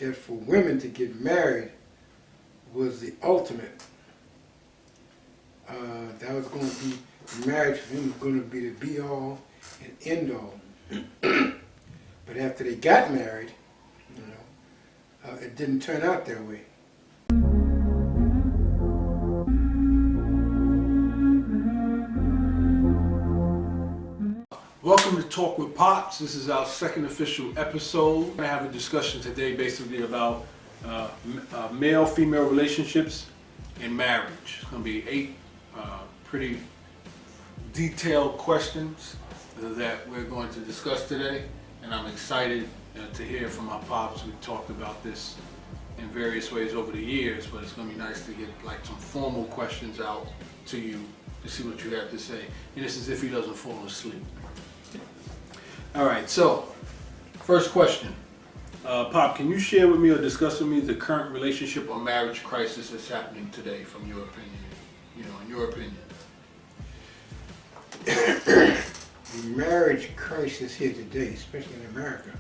that for women to get married was the ultimate. That was going to be, marriage for them was going to be the be-all and end-all. But after they got married, it didn't turn out that way. Welcome to Talk with Pops. This is our second official episode. We're going to have a discussion today basically about male-female relationships and marriage. It's going to be 8 pretty detailed questions that we're going to discuss today, and I'm excited to hear from our pops. We've talked about this in various ways over the years, but it's going to be nice to get like some formal questions out to you to see what you have to say. And this is if he doesn't fall asleep. All right, so first question. Pop, can you share with me or discuss with me the current relationship or marriage crisis that's happening today from your opinion? In your opinion. The marriage crisis here today, especially in America,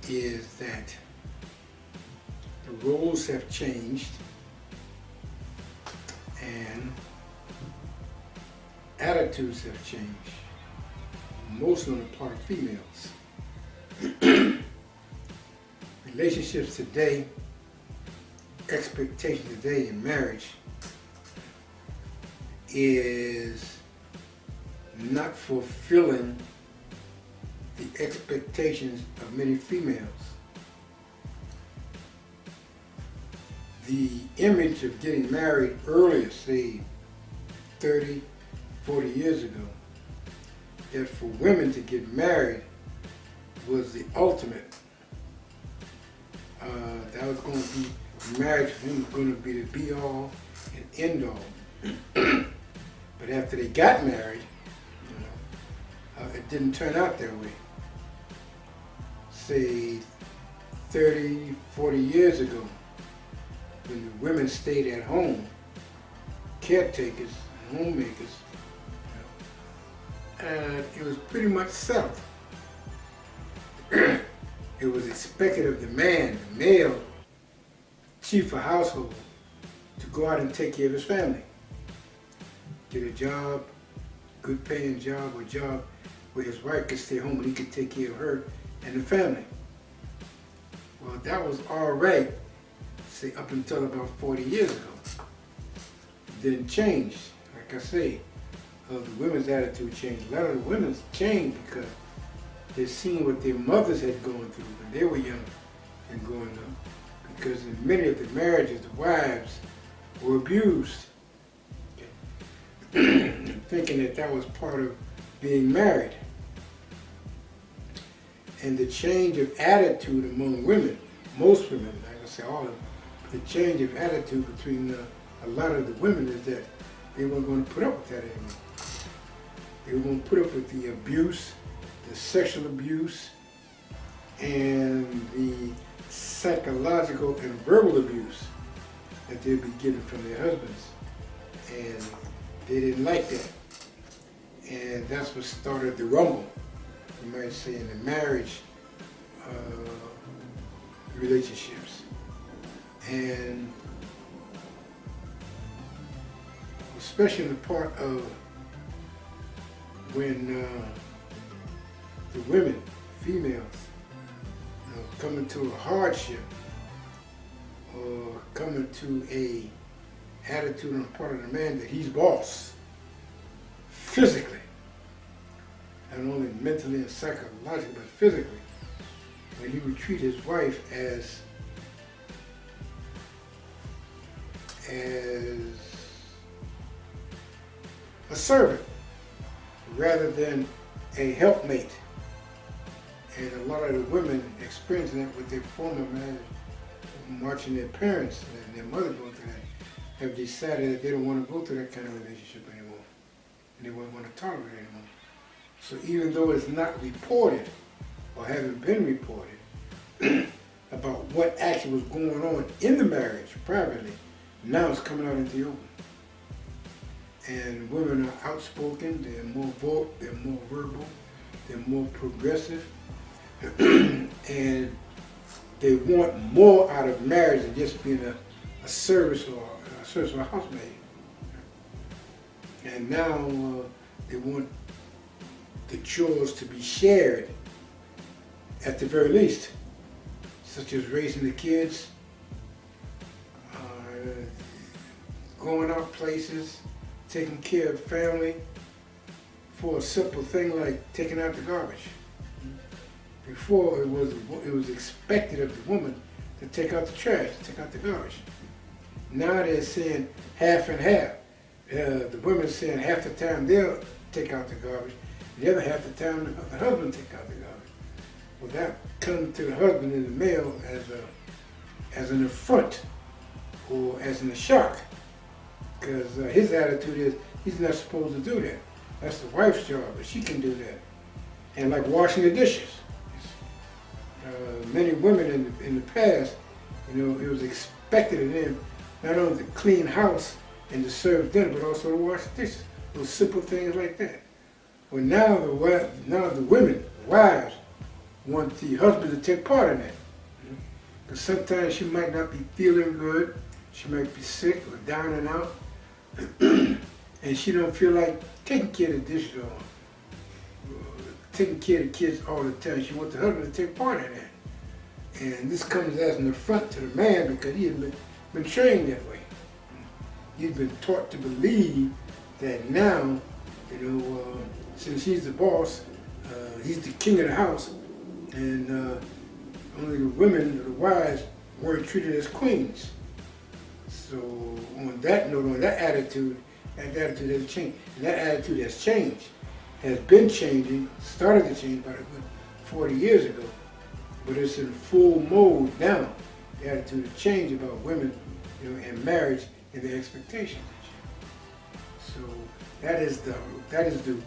is that the roles have changed and attitudes have changed, mostly on the part of females. Relationships today, expectations today in marriage is not fulfilling the expectations of many females. The image of getting married earlier, say 30, 40 years ago, that for women to get married was the ultimate. That was going to be, marriage for them was going to be the be-all and end-all. But after they got married, it didn't turn out that way. Say 30, 40 years ago, when the women stayed at home, caretakers and homemakers, it was pretty much settled. It was expected of the man, the male chief of household, to go out and take care of his family. Get a job, good paying job, or job where his wife could stay home and he could take care of her and the family. Well, that was all right, say up until about 40 years ago. It didn't change. Like I say, the women's attitude changed. A lot of the women's changed because they've seen what their mothers had gone through when they were young and growing up. Because in many of the marriages, the wives were abused. Thinking that that was part of being married. And the change of attitude among women, most women, like I say all of them, the change of attitude between a lot of the women is that they weren't going to put up with that anymore. They were going to put up with the abuse, the sexual abuse, and the psychological and verbal abuse that they'd be getting from their husbands. And they didn't like that. And that's what started the rumble, you might say, in the marriage relationships. And especially in the part of when the women, females, come into a hardship or come into a attitude on the part of the man that he's boss, physically, not only mentally and psychologically, but physically, when he would treat his wife as a servant rather than a helpmate. And a lot of the women experiencing that with their former marriage, watching their parents and their mother go through that, have decided that they don't want to go through that kind of relationship anymore. And they won't want to tolerate it anymore. So even though it's not reported or haven't been reported about what actually was going on in the marriage privately, now it's coming out into the open. And women are outspoken, they're more verbal, they're more progressive, and they want more out of marriage than just being a service or a housemaid. And now they want the chores to be shared at the very least, such as raising the kids, going out places, taking care of family, for a simple thing like taking out the garbage. Before it was expected of the woman to take out the trash, to take out the garbage. Now they're saying half and half. The women's saying half the time they'll take out the garbage, the other half the time the husband take out the garbage. Well, that comes to the husband and the male as an affront or as a shock, because his attitude is he's not supposed to do that. That's the wife's job, but she can do that. And like washing the dishes. Many women in the past, it was expected of them not only to clean house and to serve dinner, but also to wash dishes. Those simple things like that. Well, now the women, the wives, want the husband to take part in that. Because sometimes she might not be feeling good, she might be sick or down and out, and she don't feel like taking care of the dishes or taking care of the kids all the time. She wants the husband to take part in that. And this comes as an affront to the man because he has been trained that way. He's been taught to believe that now, since he's the boss, he's the king of the house, and only the women, or the wives, weren't treated as queens. So on that note, on that attitude has changed. And that attitude has changed, has been changing, started to change about a good 40 years ago. But it's in full mode now. The attitude has changed about women, and marriage and their expectations. So that is the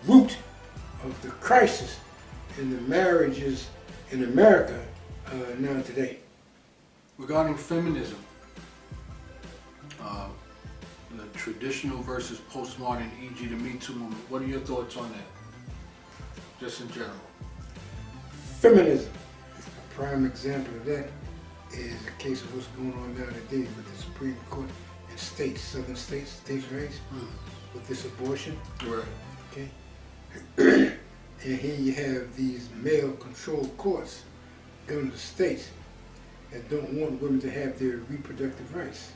root of the crisis in the marriages in America now today. Regarding feminism, the traditional versus postmodern, e.g. the Me Too movement, what are your thoughts on that, just in general? Feminism. A prime example of that is a case of what's going on now today with the Supreme Court in states, southern states rights, with this abortion. Right. Okay. And here you have these male-controlled courts governing the states that don't want women to have their reproductive rights.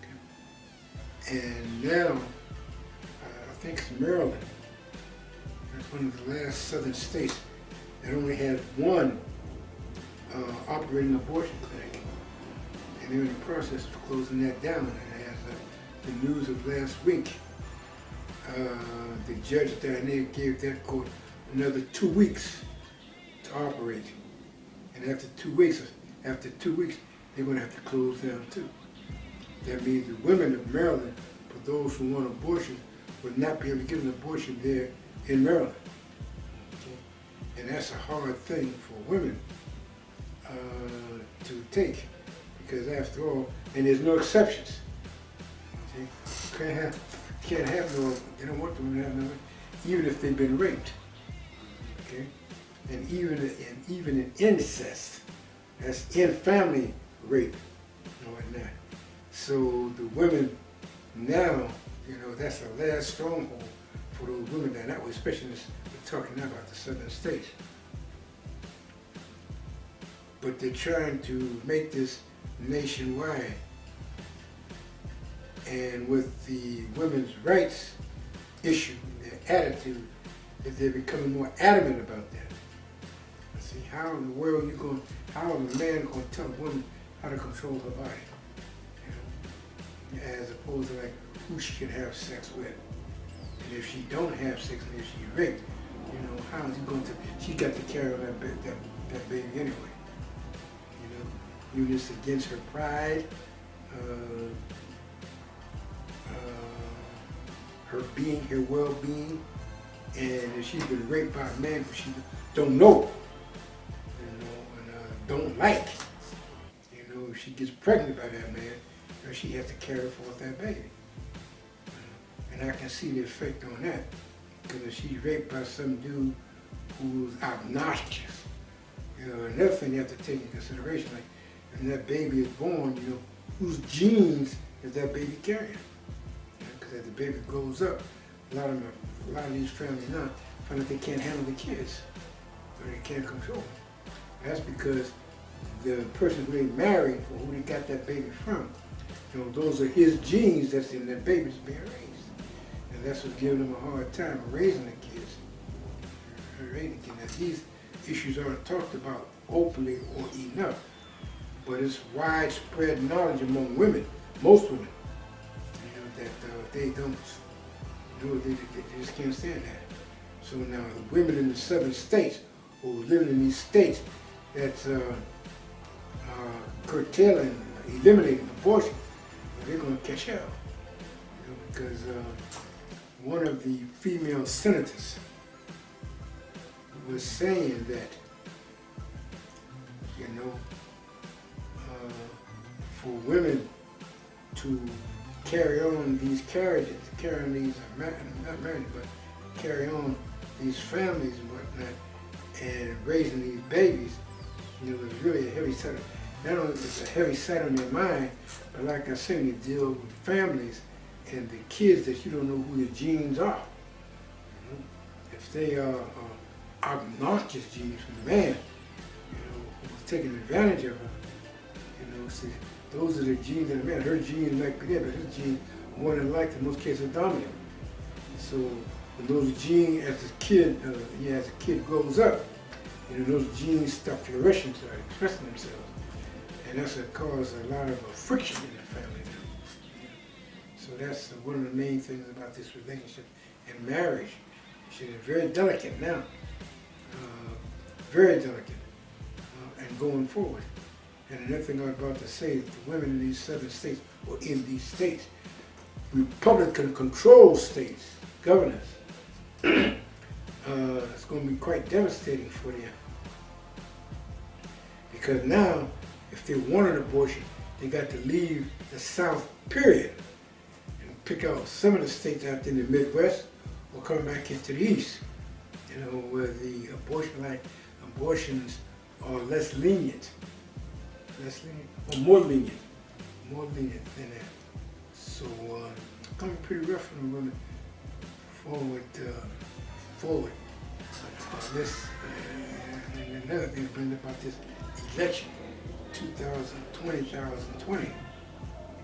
Okay. And now, I think it's Maryland. That's one of the last southern states that only had one operating abortion clinic, and they're in the process of closing that down. And as the news of last week, the judge down there gave that court another 2 weeks to operate, and after 2 weeks, they're going to have to close down too. That means the women of Maryland, for those who want abortion, would not be able to get an abortion there in Maryland. Okay? And that's a hard thing for women to take, because after all, and there's no exceptions. Okay? Can't have no, they don't want them to have no, even if they've been raped. Okay? And even in incest, that's in-family rape and whatnot. So the women now, that's the last stronghold for those women down that way, especially we're talking now about the southern states. But they're trying to make this nationwide. And with the women's rights issue, their attitude, that they're becoming more adamant about that. See, how in the world how is a man going to tell a woman how to control her body? As opposed to like who she can have sex with. And if she don't have sex, and if she's raped, how is he going to, she got to carry on that baby anyway. Even it's against her pride, her being, her well-being, and if she's been raped by a man she don't know, and don't like, if she gets pregnant by that man, she has to carry forth that baby. And I can see the effect on that, because if she's raped by some dude who's obnoxious, another thing you have to take into consideration, like and that baby is born, whose genes is that baby carrying? Because as the baby grows up, a lot of these families now find that they can't handle the kids, or they can't control them. That's because the person who they married or who they got that baby from, those are his genes that's in that baby that's being raised. And that's what's giving them a hard time raising the kids. Now, these issues aren't talked about openly or enough, but it's widespread knowledge among women, most women, that they don't do it, they just can't stand that. So now the women in the southern states who are living in these states that's curtailing, eliminating abortion, they're going to catch hell. Because one of the female senators was saying that, for women to carry on these carriages, carry on these, not marriage, but carry on these families and whatnot, and raising these babies, it was really a heavy set. Not only it's a heavy set on your mind, but like I said, you deal with families and the kids that you don't know who the genes are. If they are obnoxious genes from the man, who's taking advantage of her, see, those are the genes of the man. Her genes might be there, but his genes, more than likely, in most cases, are dominant. So when those genes, as the kid grows up, those genes start flourishing, start expressing themselves. And that's what causes a lot of friction in the family now. So that's one of the main things about this relationship and marriage. It's very delicate now, very delicate, and going forward. And another thing I was about to say, the women in these southern states, or in these states, Republican-controlled states, governors, it's going to be quite devastating for them. Because now, if they want an abortion, they got to leave the South, period, and pick out some of the states out in the Midwest, or come back into the East, where the abortions are less lenient, or more lenient than that. So, coming pretty rough on the women forward. This, and another thing to bring about this election, 2020.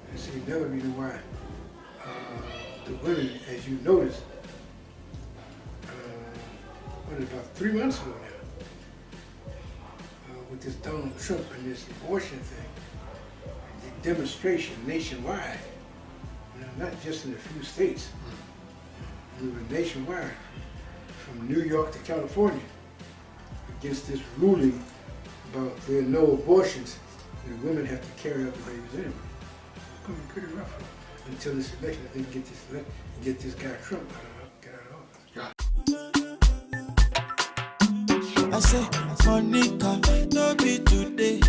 And see, another reason why the women, as you notice, about 3 months ago now, with this Donald Trump and this abortion thing, the demonstration nationwide, not just in a few states, we were nationwide, from New York to California, against this ruling about there are no abortions, and the women have to carry out the babies anyway. It's going to be pretty rough until this election. I think get this guy Trump get out of office. I say, Monica, no be today.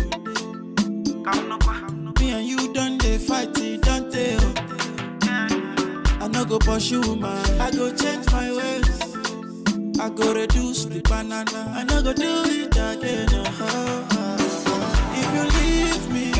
Me and you done dey fight, don't they? I no go pursue man, I go change my ways. I go reduce the banana, I no go do it again. If you leave me,